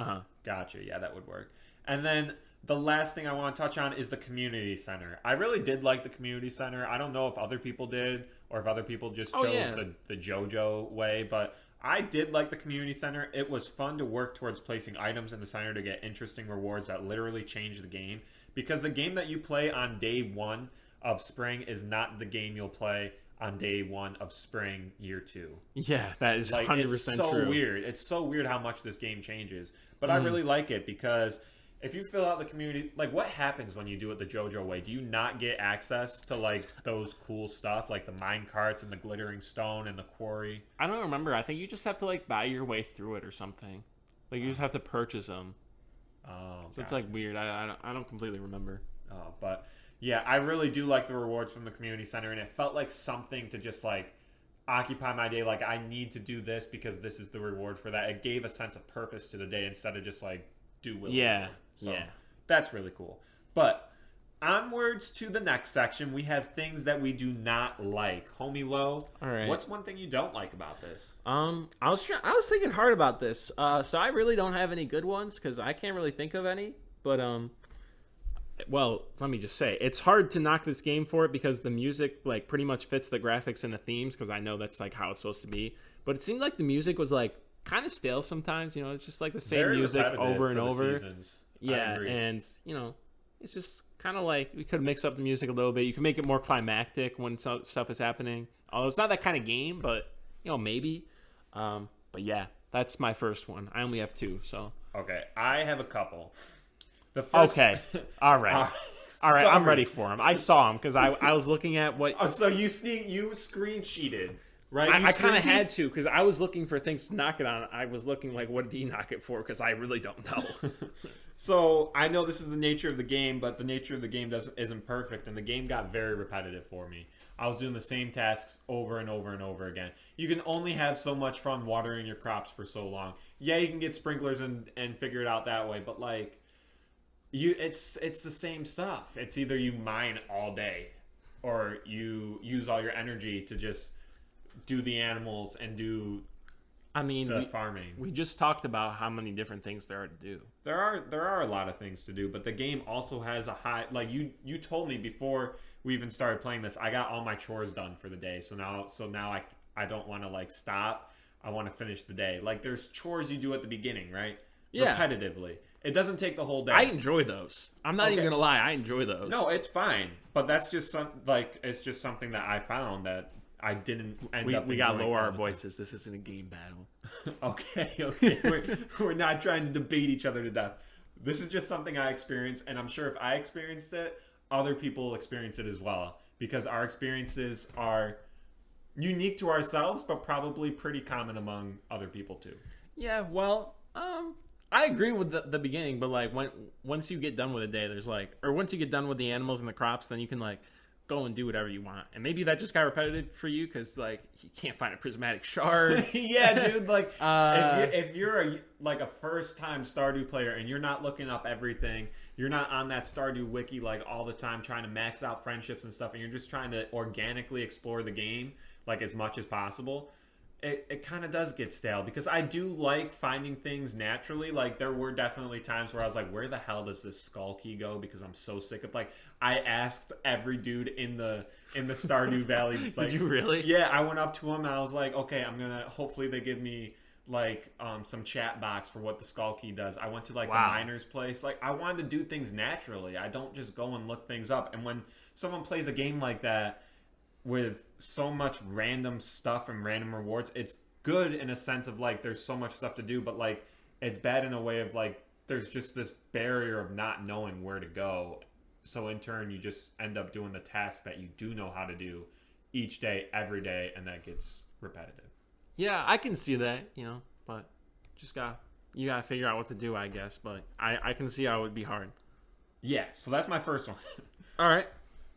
Gotcha. Yeah, that would work. And then the last thing I want to touch on is the community center. I really did like the community center. I don't know if other people did or if other people just chose the JoJo way, but I did like the community center. It was fun to work towards placing items in the center to get interesting rewards that literally change the game, because the game that you play on day 1 of spring is not the game you'll play on day 1 of spring year 2. Yeah, that is 100% true. It's so weird. It's so weird how much this game changes. But I really like it because if you fill out the community, like what happens when you do it the JoJo way? Do you not get access to like those cool stuff, like the mine carts and the glittering stone and the quarry? I don't remember. I think you just have to like buy your way through it or something. Like you just have to purchase them. Oh, So it's like weird. I don't completely remember. Oh, but yeah, I really do like the rewards from the community center, and it felt like something to just like occupy my day. Like I need to do this because this is the reward for that. It gave a sense of purpose to the day instead of just like do willy. Yeah, So yeah. that's really cool. But onwards to the next section, we have things that we do not like. Homie Low, All right. what's one thing you don't like about this? I was thinking hard about this. So I really don't have any good ones because I can't really think of any. But well, let me just say it's hard to knock this game for it because the music like pretty much fits the graphics and the themes because I know that's like how it's supposed to be. But it seemed like the music was like kind of stale sometimes. You know, it's just like the same Very music repetitive over and for the over. seasons. I Yeah, agree. and you know, it's just kind of like we could mix up the music a little bit. You can make it more climactic when stuff is happening. Although it's not that kind of game, but you know, maybe. But yeah, that's my first one. I only have two, so. Okay, I have a couple. The first. Okay, all right, all right. I'm sorry. ready for him. I saw him because I was looking at what. Oh, so you screen cheated, right? I You kind of screen had to because I was looking for things to knock it on. I was looking like, what did he knock it for? Because I really don't know. So I know this is the nature of the game, but the nature of the game isn't perfect, and the game got very repetitive for me. I was doing the same tasks over and over and over again. You can only have so much fun watering your crops for so long. Yeah, you can get sprinklers and figure it out that way, but like it's the same stuff. It's either you mine all day or you use all your energy to just do the animals and do I mean, the farming. we just talked about how many different things there are to do. There are a lot of things to do, but the game also has a high, like you told me before we even started playing this, I got all my chores done for the day. So now I don't want to like stop. I want to finish the day. Like there's chores you do at the beginning, right? Yeah. Repetitively. It doesn't take the whole day. I enjoy those. I'm not even Okay. gonna lie. I enjoy those. No, it's fine. But that's just it's just something that I found that I didn't end up we got enjoying lower all our the time. voices. This isn't a game battle. Okay. We're not trying to debate each other to death. This is just something I experienced, and I'm sure if I experienced it, other people will experience it as well. Because our experiences are unique to ourselves, but probably pretty common among other people too. Yeah, well, I agree with the beginning, but like once you get done with a day, there's like, or once you get done with the animals and the crops, then you can like go and do whatever you want. And maybe that just got repetitive for you because like you can't find a prismatic shard. Yeah, dude. Like if you're a first time Stardew player and you're not looking up everything, you're not on that Stardew wiki like all the time trying to max out friendships and stuff, and you're just trying to organically explore the game like as much as possible. It kind of does get stale because I do like finding things naturally. Like there were definitely times where I was like, where the hell does this skull key go? Because I'm so sick of like I asked every dude in the Stardew Valley. Like, Did you really? Yeah, I went up to him and I was like, okay, hopefully they give me like some chat box for what the skull key does. I went to like the miner's place. Like I wanted to do things naturally. I don't just go and look things up. And when someone plays a game like that with so much random stuff and random rewards, it's good in a sense of like there's so much stuff to do, but like it's bad in a way of like there's just this barrier of not knowing where to go. So in turn you just end up doing the tasks that you do know how to do each day, every day, and that gets repetitive. Yeah, I can see that, you know, but you gotta figure out what to do, I guess. But I can see how it would be hard. Yeah, so that's my first one. All right.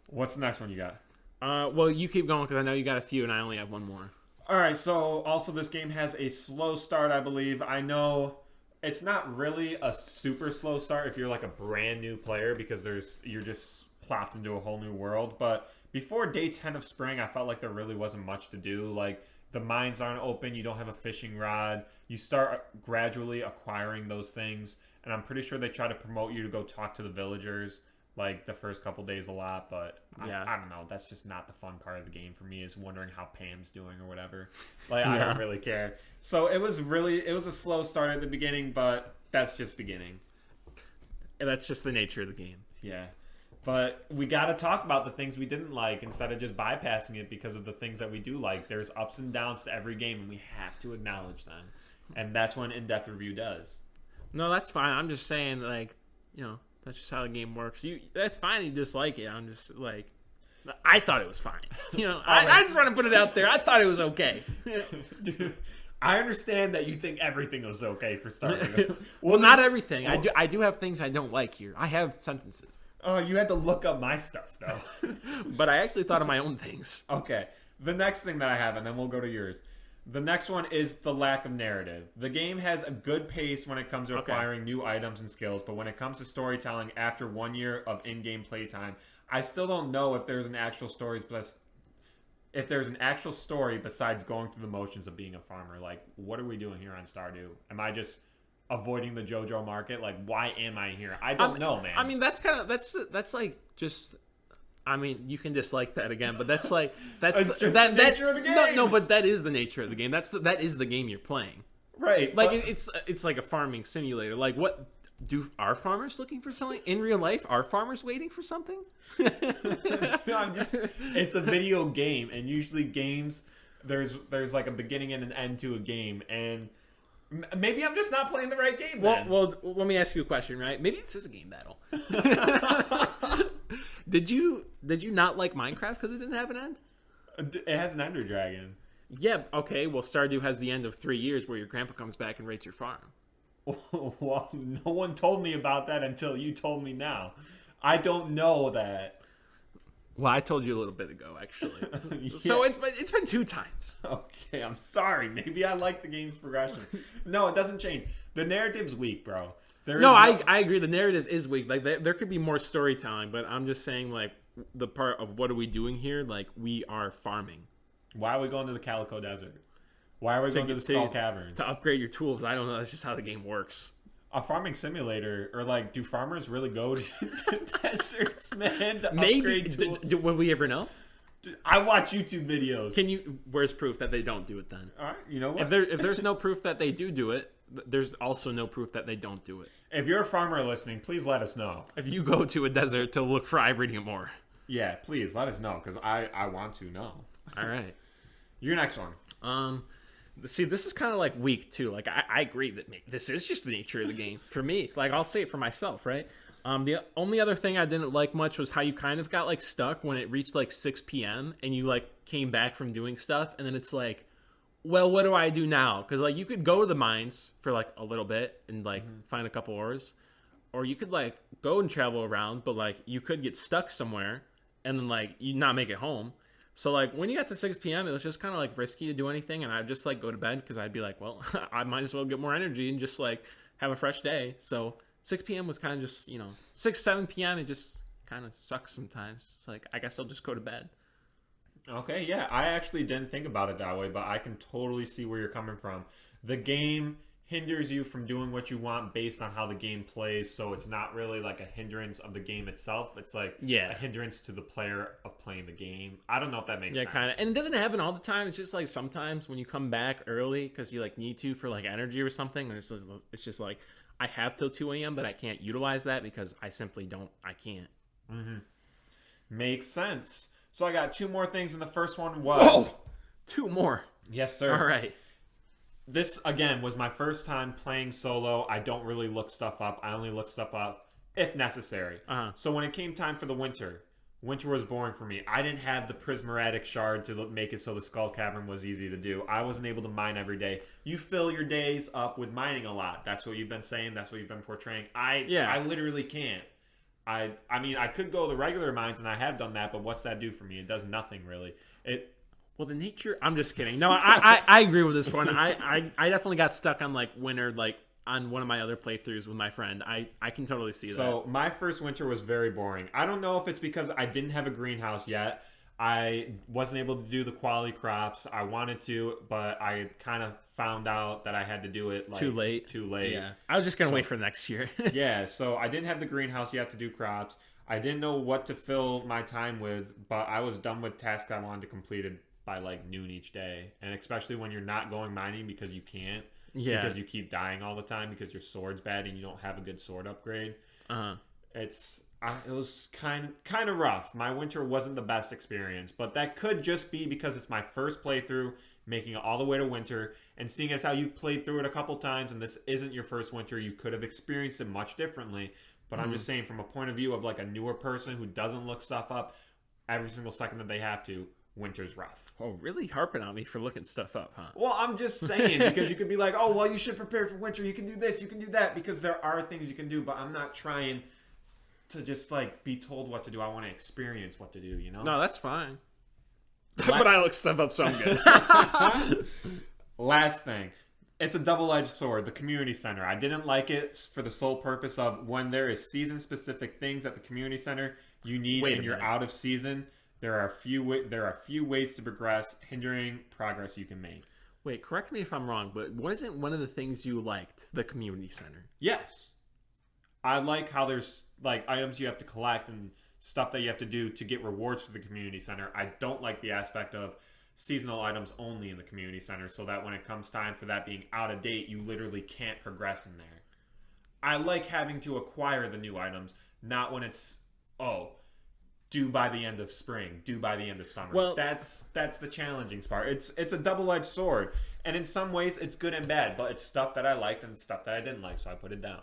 What's the next one you got? Well, you keep going because I know you got a few, and I only have one more. All right, so also this game has a slow start, I believe. I know it's not really a super slow start if you're like a brand new player because you're just plopped into a whole new world. But before day 10 of spring, I felt like there really wasn't much to do. Like the mines aren't open, you don't have a fishing rod. You start gradually acquiring those things, and I'm pretty sure they try to promote you to go talk to the villagers like the first couple days a lot, but yeah. I don't know. That's just not the fun part of the game for me, is wondering how Pam's doing or whatever. Like I don't really care. So it was a slow start at the beginning, but that's just beginning. And that's just the nature of the game. Yeah. But we got to talk about the things we didn't like instead of just bypassing it because of the things that we do like. There's ups and downs to every game, and we have to acknowledge them. And that's what in-depth review does. No, that's fine. I'm just saying, like, you know, that's just how the game works. That's fine. You dislike it. I'm just like, I thought it was fine. You know, I just want to put it out there. I thought it was okay. Dude, I understand that you think everything was okay for Stardew. Well, not everything. I do have things I don't like here. I have sentences. Oh, you had to look up my stuff, though. But I actually thought of my own things. Okay. The next thing that I have, and then we'll go to yours. The next one is the lack of narrative. The game has a good pace when it comes to acquiring new items and skills, but when it comes to storytelling after 1 year of in-game playtime, I still don't know if there's an actual story besides going through the motions of being a farmer. Like, what are we doing here on Stardew? Am I just avoiding the JoJo market? Like, why am I here? I don't know, man. I mean, that's like just. I mean, you can dislike that again, but that's like the nature of the game. No, but that is the nature of the game. That is the game you're playing, right? Like it's like a farming simulator. Like, what are farmers looking for something in real life? Are farmers waiting for something? It's a video game, and usually games there's like a beginning and an end to a game, and maybe I'm just not playing the right game. Well, let me ask you a question, right? Maybe this is a game battle. Did you not like Minecraft because it didn't have an end? It has an Ender Dragon. Yeah, okay. Well, Stardew has the end of 3 years where your grandpa comes back and rates your farm. Well, no one told me about that until you told me now. I don't know that. Well, I told you a little bit ago, actually. Yeah. So it's been 2 times. Okay, I'm sorry. Maybe I like the game's progression. No, it doesn't change. The narrative's weak, bro. I agree. The narrative is weak. Like there could be more storytelling, but I'm just saying, like, the part of what are we doing here? Like, we are farming. Why are we going to the Calico Desert? Why are we going to the Skull Caverns? To upgrade your tools. I don't know. That's just how the game works. A farming simulator, or like, do farmers really go to deserts, man? To Maybe. Upgrade tools? Will we ever know? I watch YouTube videos. Where's proof that they don't do it then? All right, you know what? If there's no proof that they do it, there's also no proof that they don't do it. If you're a farmer listening, please let us know. If you go to a desert to look for Ivoridium ore. Yeah, please let us know, because I want to know. All right. Your next one. See, this is kind of like weak too. Like I agree that this is just the nature of the game for me. Like, I'll say it for myself, right? The only other thing I didn't like much was how you kind of got like stuck when it reached like 6 p.m. and you like came back from doing stuff, and then it's like, well, what do I do now? Because like you could go to the mines for like a little bit and like find a couple ores, or you could like go and travel around, but like you could get stuck somewhere and then like you not make it home. So like when you got to 6 p.m. it was just kind of like risky to do anything, and I'd just like go to bed because I'd be like, well, I might as well get more energy and just like have a fresh day. So 6 p.m. was kind of just, 7 p.m. it just kind of sucks sometimes. It's like, I guess I'll just go to bed. Okay, yeah, I actually didn't think about it that way, but I can totally see where you're coming from. The game hinders you from doing what you want based on how the game plays, so it's not really like a hindrance of the game itself. It's like a hindrance to the player of playing the game. I don't know if that makes sense. Yeah, kind of. And it doesn't happen all the time. It's just like sometimes when you come back early because you like need to for like energy or something, and it's just like, I have till 2 a.m., but I can't utilize that because I simply I can't. Mm-hmm. Makes sense. So I got 2 more things, and the first one was... Whoa! 2 more. Yes, sir. All right. This, again, was my first time playing solo. I don't really look stuff up. I only look stuff up if necessary. So when it came time for the winter was boring for me. I didn't have the prismatic shard to make it so the Skull Cavern was easy to do. I wasn't able to mine every day. You fill your days up with mining a lot. That's what you've been saying. That's what you've been portraying. I literally can't. I mean, I could go to regular mines, and I have done that, but what's that do for me? It does nothing, really. Well, the nature... I'm just kidding. No, I agree with this one. I definitely got stuck on, like, winter, like, on one of my other playthroughs with my friend. I can totally see that. So, my first winter was very boring. I don't know if it's because I didn't have a greenhouse yet. I wasn't able to do the quality crops. I wanted to, but I kind of found out that I had to do it like too late. Yeah. I was just going to wait for next year. Yeah, so I didn't have the greenhouse yet to do crops. I didn't know what to fill my time with, but I was done with tasks I wanted to complete by like noon each day. And especially when you're not going mining because you can't. Yeah. Because you keep dying all the time because your sword's bad and you don't have a good sword upgrade. It was kind of rough. My winter wasn't the best experience, but that could just be because it's my first playthrough, making it all the way to winter, and seeing as how you've played through it a couple times, and this isn't your first winter, you could have experienced it much differently. But I'm just saying, from a point of view of like a newer person who doesn't look stuff up every single second that they have to, winter's rough. Oh, really harping on me for looking stuff up, huh? Well, I'm just saying, because you could be like, oh, well, you should prepare for winter. You can do this, you can do that, because there are things you can do, but I'm not trying to just, like, be told what to do. I want to experience what to do, you know? No, that's fine. But I look stuff up, so I'm good. Last thing. It's a double-edged sword, the community center. I didn't like it for the sole purpose of when there is season-specific things at the community center you need and you're out of season, there are a few ways to progress, hindering progress you can make. Wait, correct me if I'm wrong, but wasn't one of the things you liked the community center? Yes. I like how there's like items you have to collect and stuff that you have to do to get rewards for the community center. I don't like the aspect of seasonal items only in the community center, so that when it comes time for that being out of date, you literally can't progress in there. I like having to acquire the new items, not when it's due by the end of spring, due by the end of summer. Well, that's the challenging part. It's a double-edged sword, and in some ways it's good and bad, but it's stuff that I liked and stuff that I didn't like, so I put it down.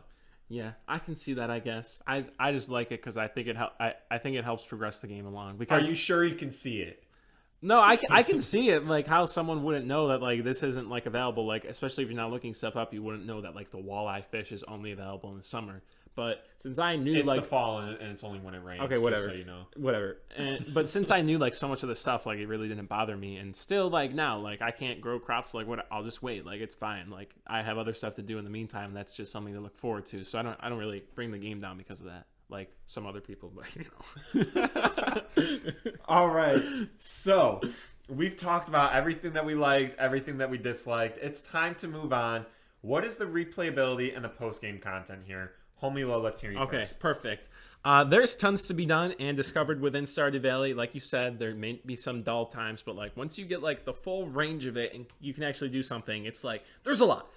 Yeah, I can see that. I guess I just like it because I think it helps progress the game along. Because are you sure you can see it? No, I can see it, like how someone wouldn't know that like this isn't like available, like especially if you're not looking stuff up, you wouldn't know that like the walleye fish is only available in the summer. But since I knew it's like the fall and it's only when it rains. Okay, whatever. Just so you know. Whatever. But since I knew like so much of the stuff, like it really didn't bother me, and still like now, like I can't grow crops. Like what? I'll just wait. Like it's fine. Like I have other stuff to do in the meantime. That's just something to look forward to. So I don't really bring the game down because of that. Like some other people, but you know. All right. So we've talked about everything that we liked, everything that we disliked. It's time to move on. What is the replayability and the post-game content here? Homie Lo, let's hear you Okay, first. Perfect. There's tons to be done and discovered within Stardew Valley. Like you said, there may be some dull times, but like once you get like the full range of it and you can actually do something, it's like there's a lot.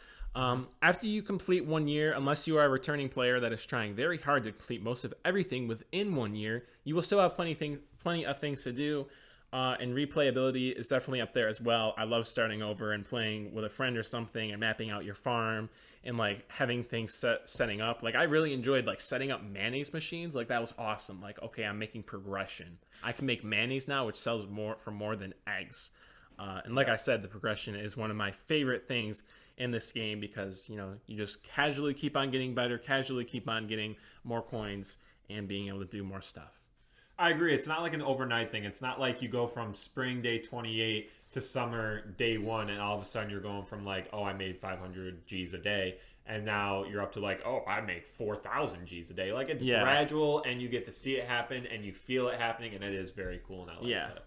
After you complete 1 year, unless you are a returning player that is trying very hard to complete most of everything within 1 year, you will still have plenty of things to do. And replayability is definitely up there as well. I love starting over and playing with a friend or something and mapping out your farm and like having things setting up. Like I really enjoyed like setting up mayonnaise machines. Like that was awesome. Like, okay, I'm making progression. I can make mayonnaise now, which sells more than eggs. And like I said, the progression is one of my favorite things in this game because, you know, you just casually keep on getting better, casually keep on getting more coins and being able to do more stuff. I agree. It's not like an overnight thing. It's not like you go from spring day 28 to summer day 1 and all of a sudden you're going from like, oh, I made 500 G's a day. And now you're up to like, oh, I make 4,000 G's a day. Like it's gradual and you get to see it happen and you feel it happening and it is very cool. And I like that.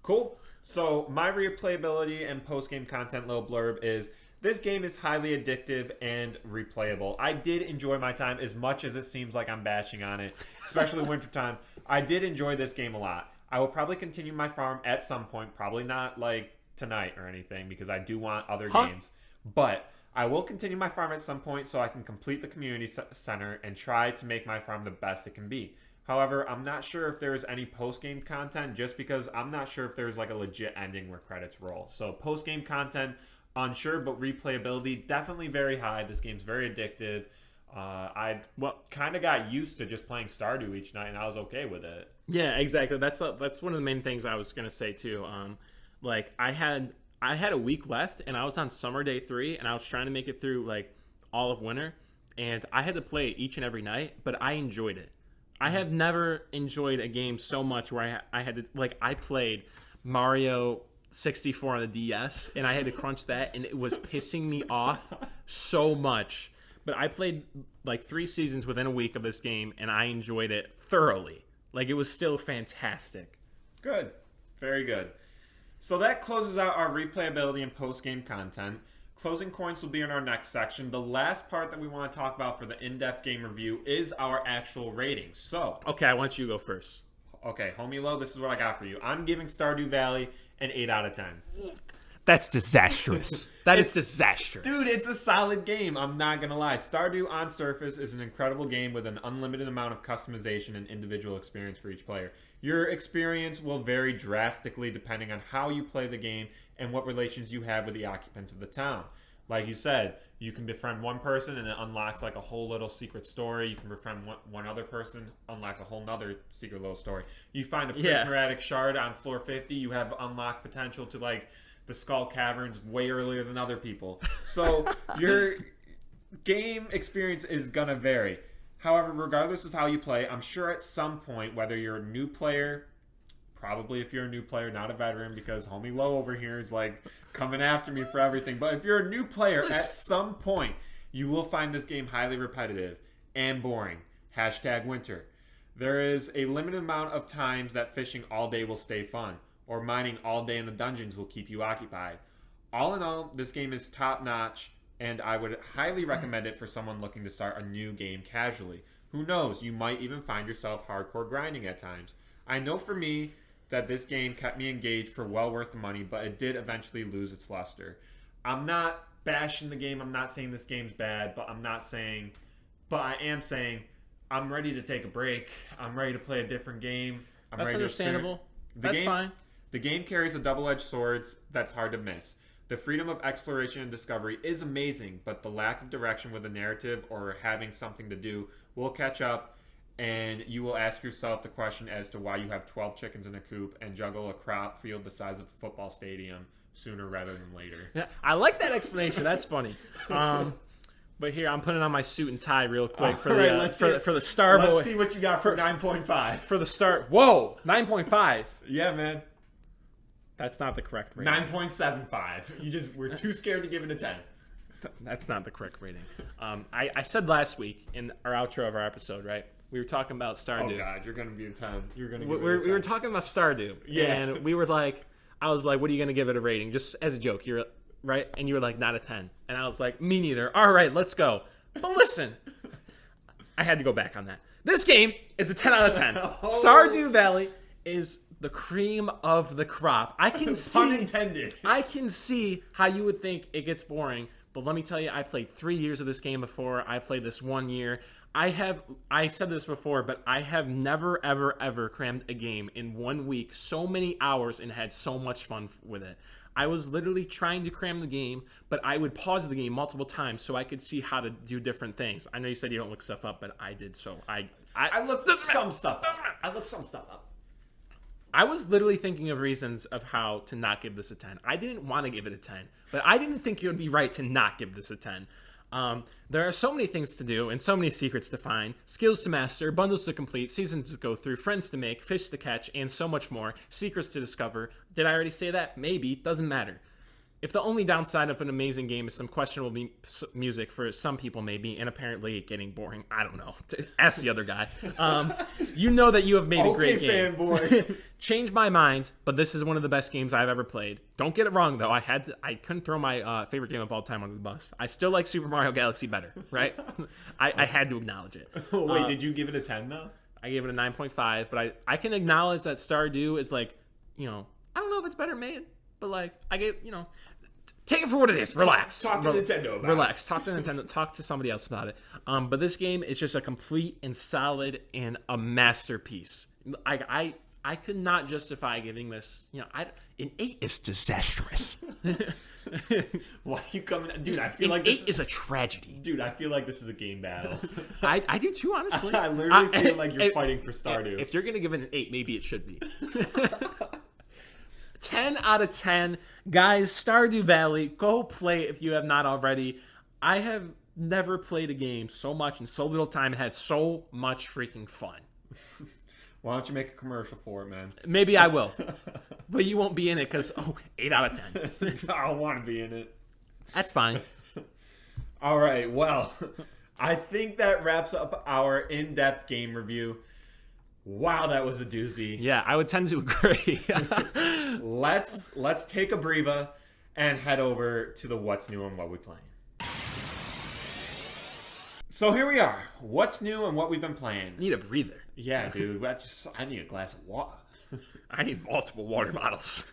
Cool. So my replayability and post-game content little blurb is this game is highly addictive and replayable. I did enjoy my time as much as it seems like I'm bashing on it, especially wintertime. I did enjoy this game a lot. I will probably continue my farm at some point, probably not like tonight or anything because I do want other games. But I will continue my farm at some point so I can complete the community center and try to make my farm the best it can be. However, I'm not sure if there's any post-game content just because I'm not sure if there's like a legit ending where credits roll. So post-game content, unsure, but replayability definitely very high. This game's very addictive. I kind of got used to just playing Stardew each night, and I was okay with it. Yeah, exactly. That's one of the main things I was gonna say too. Like I had a week left, and I was on summer day 3, and I was trying to make it through like all of winter, and I had to play it each and every night, but I enjoyed it. I have never enjoyed a game so much where I had to like I played Mario 64 on the DS and I had to crunch that and it was pissing me off so much. But I played like 3 seasons within a week of this game and I enjoyed it thoroughly. Like it was still fantastic. Good. Very good. So that closes out our replayability and post-game content. Closing coins will be in our next section. The last part that we want to talk about for the in-depth game review is our actual ratings. So, okay, I want you to go first. Okay, Homie Lo, this is what I got for you. I'm giving Stardew Valley an 8 out of 10. That's disastrous. That is disastrous. Dude, it's a solid game. I'm not going to lie. Stardew on surface is an incredible game with an unlimited amount of customization and individual experience for each player. Your experience will vary drastically depending on how you play the game and what relations you have with the occupants of the town. Like you said, you can befriend one person and it unlocks like a whole little secret story. You can befriend one other person, unlocks a whole nother secret little story. You find a prismatic shard on floor 50, you have unlocked potential to like the Skull Caverns way earlier than other people. So your game experience is gonna vary. However, regardless of how you play, I'm sure at some point, whether you're a new player, probably if you're a new player, not a veteran, because homie Low over here is like coming after me for everything. But if you're a new player, at some point, you will find this game highly repetitive and boring. #winter. There is a limited amount of times that fishing all day will stay fun, or mining all day in the dungeons will keep you occupied. All in all, this game is top notch, and I would highly recommend it for someone looking to start a new game casually. Who knows, you might even find yourself hardcore grinding at times. I know for me that this game kept me engaged for well worth the money, but it did eventually lose its luster. I'm not bashing the game, I'm not saying this game's bad, but I am saying I'm ready to take a break. I'm ready to play a different game. That's understandable. That's fine. The game carries a double-edged sword that's hard to miss. The freedom of exploration and discovery is amazing, but the lack of direction with the narrative or having something to do will catch up, and you will ask yourself the question as to why you have 12 chickens in a coop and juggle a crop field the size of a football stadium sooner rather than later. Yeah, I like that explanation. That's funny. But here, I'm putting on my suit and tie real quick for the Starboy. Let's see what you got for 9.5. For the start. Whoa, 9.5. Yeah, man. That's not the correct rating. 9.75. We're too scared to give it a 10. That's not the correct rating. I said last week in our outro of our episode, right? We were talking about Stardew. Oh God, you're gonna be a 10. You're gonna. We were talking about Stardew. Yeah. And we were like, I was like, what are you gonna give it a rating? Just as a joke, you're right, and you were like, not a 10, and I was like, me neither. All right, let's go. But listen, I had to go back on that. This game is a 10 out of 10. Oh. Stardew Valley is the cream of the crop. I can see. Pun intended. I can see how you would think it gets boring, but let me tell you, I played 3 years of this game before. I played this 1 year. I said this before, but I have never, ever, ever crammed a game in 1 week so many hours and had so much fun with it. I was literally trying to cram the game, but I would pause the game multiple times so I could see how to do different things. I know you said you don't look stuff up, but I did, so I looked some stuff up. I looked some stuff up. I was literally thinking of reasons of how to not give this a 10. I didn't want to give it a 10, but I didn't think it would be right to not give this a 10. There are so many things to do and so many secrets to find, skills to master, bundles to complete, seasons to go through, friends to make, fish to catch, and so much more, secrets to discover. Did I already say that? Maybe. Doesn't matter. If the only downside of an amazing game is some questionable music for some people maybe, and apparently it getting boring, I don't know. Ask the other guy. You know that you have made a great game. Fanboy. Changed my mind, but this is one of the best games I've ever played. Don't get it wrong, though. I couldn't throw my favorite game of all time under the bus. I still like Super Mario Galaxy better, right? I had to acknowledge it. Wait, did you give it a 10, though? I gave it a 9.5, but I can acknowledge that Stardew is like, I don't know if it's better made, but like, I gave, take it for what it is. Relax. Talk to Nintendo about Relax. Talk to Nintendo. Talk to somebody else about it. But this game is just a complete and solid and a masterpiece. I could not justify giving this. An 8 is disastrous. Why are you coming? Dude, I feel like 8 is a tragedy. Dude, I feel like this is a game battle. I do too, honestly. I literally feel like you're fighting for Stardew. If you're gonna give it an 8, maybe it should be. 10 out of 10. Guys, Stardew Valley, go play if you have not already. I have never played a game so much in so little time and had so much freaking fun. Why don't you make a commercial for it, man? Maybe I will. But you won't be in it because, 8 out of 10. I don't want to be in it. That's fine. All right, well, I think that wraps up our in-depth game review. Wow, that was a doozy. Yeah, I would tend to agree. Let's take a breather and head over to the what's new and what we're playing. So here we are. What's new and what we've been playing. Need a breather. Yeah, dude. I need a glass of water. I need multiple water bottles.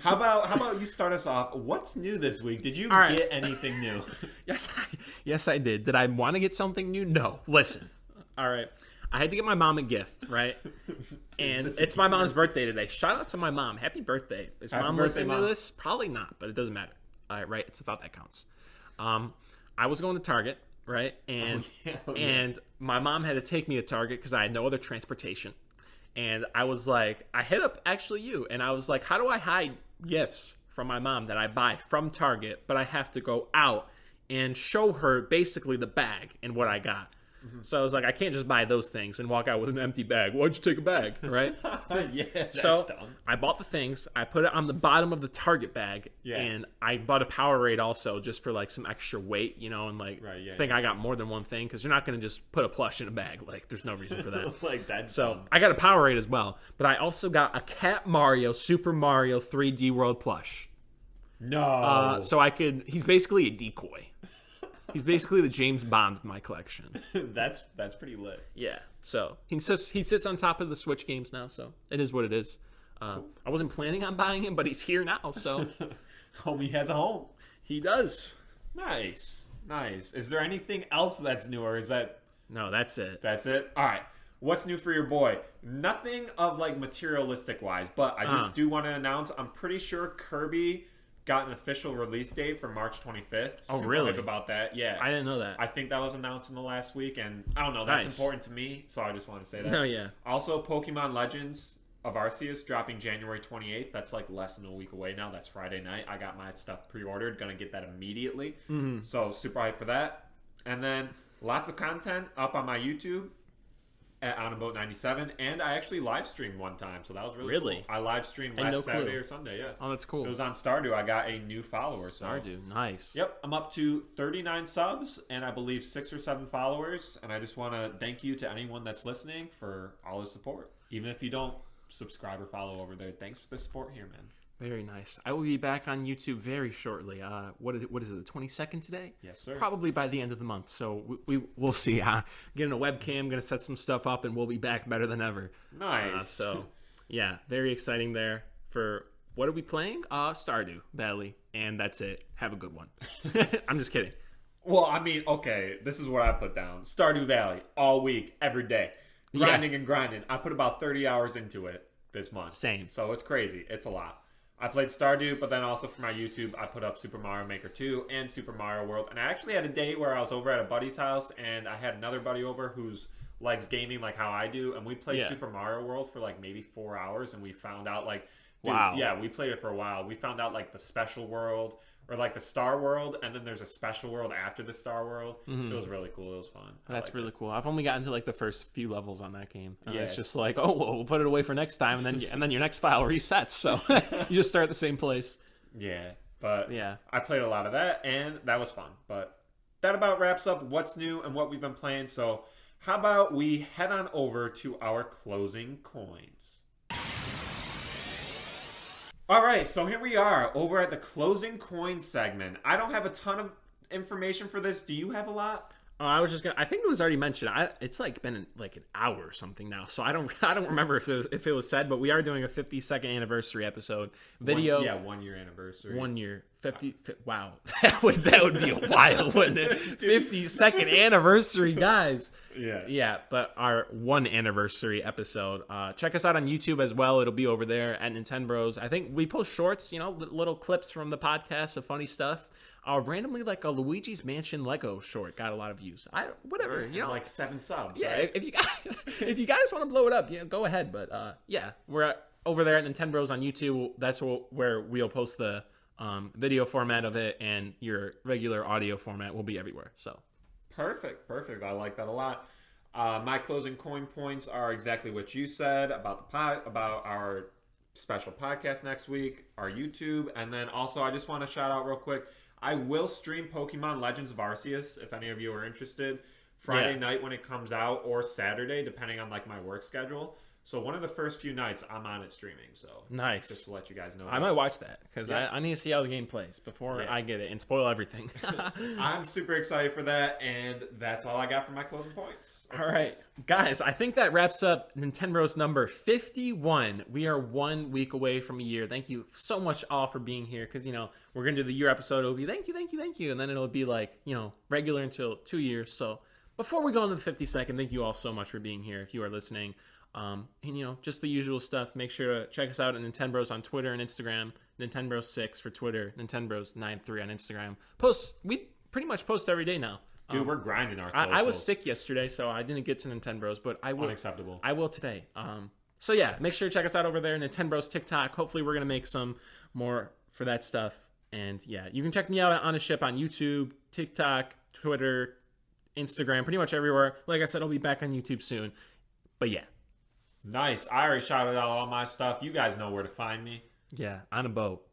How about you start us off? What's new this week? Did you get anything new? Yes, I did. Did I want to get something new? No. Listen. All right. I had to get my mom a gift, right? And it's my mom's birthday today. Shout out to my mom. Happy birthday. Is Mom listening to this? Probably not, but it doesn't matter. All right, right? It's a thought that counts. I was going to Target, right? And and my mom had to take me to Target because I had no other transportation. And I was like, I hit up actually you, and I was like, how do I hide gifts from my mom that I buy from Target, but I have to go out and show her basically the bag and what I got? So I was like, I can't just buy those things and walk out with an empty bag. Why'd you take a bag, right? Yeah, that's so dumb. I bought the things. I put it on the bottom of the Target bag, and I bought a Powerade also just for like some extra weight, and like I got more than one thing because you're not going to just put a plush in a bag. Like there's no reason for that. Like that's so dumb. I got a Powerade as well, but I also got a Cat Mario Super Mario 3D World plush. No. So he's basically a decoy. He's basically the James Bond of my collection. That's pretty lit. Yeah. So he sits on top of the Switch games now. So it is what it is. I wasn't planning on buying him, but he's here now. So homie has a home. He does. Nice. Is there anything else that's new, or is that? No, that's it. That's it. All right. What's new for your boy? Nothing of like materialistic wise, but I just do want to announce. I'm pretty sure Kirby got an official release date for March 25th. Oh, Super really? hype about that. Yeah. I didn't know that. I think that was announced in the last week, and I don't know. That's important to me, so I just want to say that. Oh, yeah. Also, Pokemon Legends of Arceus dropping January 28th. That's like less than a week away now. That's Friday night. I got my stuff pre-ordered. Gonna get that immediately. Mm-hmm. So super hyped for that. And then lots of content up on my YouTube at OnAboat97, and I actually live streamed one time, so that was really cool. I live streamed last Saturday or Sunday. Yeah. Oh, that's cool. It was on Stardew. I got a new follower. So. Stardew, nice. Yep, I'm up to 39 subs and I believe 6 or 7 followers, and I just want to thank you to anyone that's listening for all the support. Even if you don't subscribe or follow over there, thanks for the support here, man. Very nice. I will be back on YouTube very shortly. What is it? The 22nd today? Yes, sir. Probably by the end of the month. So we'll see. Getting a webcam, gonna set some stuff up, and we'll be back better than ever. Nice. So yeah, very exciting there. For what are we playing? Stardew Valley, and that's it. Have a good one. I'm just kidding. Well, I mean, okay, this is what I put down. Stardew Valley all week, every day, grinding and grinding. I put about 30 hours into it this month. Same. So it's crazy. It's a lot. I played Stardew, but then also for my YouTube, I put up Super Mario Maker 2 and Super Mario World. And I actually had a day where I was over at a buddy's house, and I had another buddy over who's likes gaming like how I do, and we played Super Mario World for like maybe 4 hours, and we found out like, dude, wow. Yeah, we played it for a while. We found out like the special world, or like the Star World, and then there's a special world after the Star World. Mm-hmm. It was really cool. It was fun. That's really cool. I've only gotten to like the first few levels on that game. It's just like, oh, well, we'll put it away for next time, and then your next file resets. So you just start at the same place. Yeah, but I played a lot of that, and that was fun. But that about wraps up what's new and what we've been playing. So how about we head on over to our closing coins? All right, so here we are over at the closing coin segment. I don't have a ton of information for this. Do you have a lot? I think it was already mentioned. It's like been like an hour or something now, so I don't remember if it was said. But we are doing a 52nd anniversary episode video. 1 year anniversary. 1 year, 50. Wow, that would be a while, wouldn't it? 52nd anniversary, guys. Yeah. But our 1 anniversary episode. Check us out on YouTube as well. It'll be over there at Nintenbros. I think we post shorts, little clips from the podcast of funny stuff. Randomly, like a Luigi's Mansion Lego short got a lot of views. Whatever, like 7 subs. Yeah, right? if you guys want to blow it up, go ahead. But we're over there at Nintenbros on YouTube. That's where we'll post the video format of it, and your regular audio format will be everywhere. So perfect. I like that a lot. My closing coin points are exactly what you said about about our special podcast next week, our YouTube, and then also I just want to shout out real quick. I will stream Pokemon Legends of Arceus if any of you are interested. Friday night when it comes out, or Saturday, depending on like my work schedule. So one of the first few nights I'm on it streaming. So nice. Just to let you guys know. I might watch that because I need to see how the game plays before I get it and spoil everything. I'm super excited for that, and that's all I got for my closing points. All right, guys, I think that wraps up Nintenbros number 51. We are 1 week away from a year. Thank you so much all for being here, because we're gonna do the year episode. It'll be thank you, and then it'll be like regular until 2 years. So before we go into the 52nd, thank you all so much for being here. If you are listening. And just the usual stuff. Make sure to check us out at Nintenbros on Twitter and Instagram. Nintenbros6 for Twitter. Nintenbros93 on Instagram. We pretty much post every day now. Dude, we're grinding our socials. I was sick yesterday, so I didn't get to Nintenbros, but I will. Unacceptable. I will today. So yeah, make sure to check us out over there, Nintenbros TikTok. Hopefully, we're gonna make some more for that stuff. And yeah, you can check me out on Onaship on YouTube, TikTok, Twitter, Instagram, pretty much everywhere. Like I said, I'll be back on YouTube soon. But yeah. Nice. I already shouted out all my stuff. You guys know where to find me. Yeah, on a boat.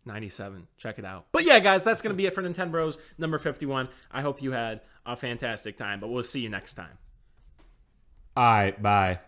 97. Check it out. But yeah, guys, that's going to be it for Nintenbros number 51. I hope you had a fantastic time, but we'll see you next time. All right, bye.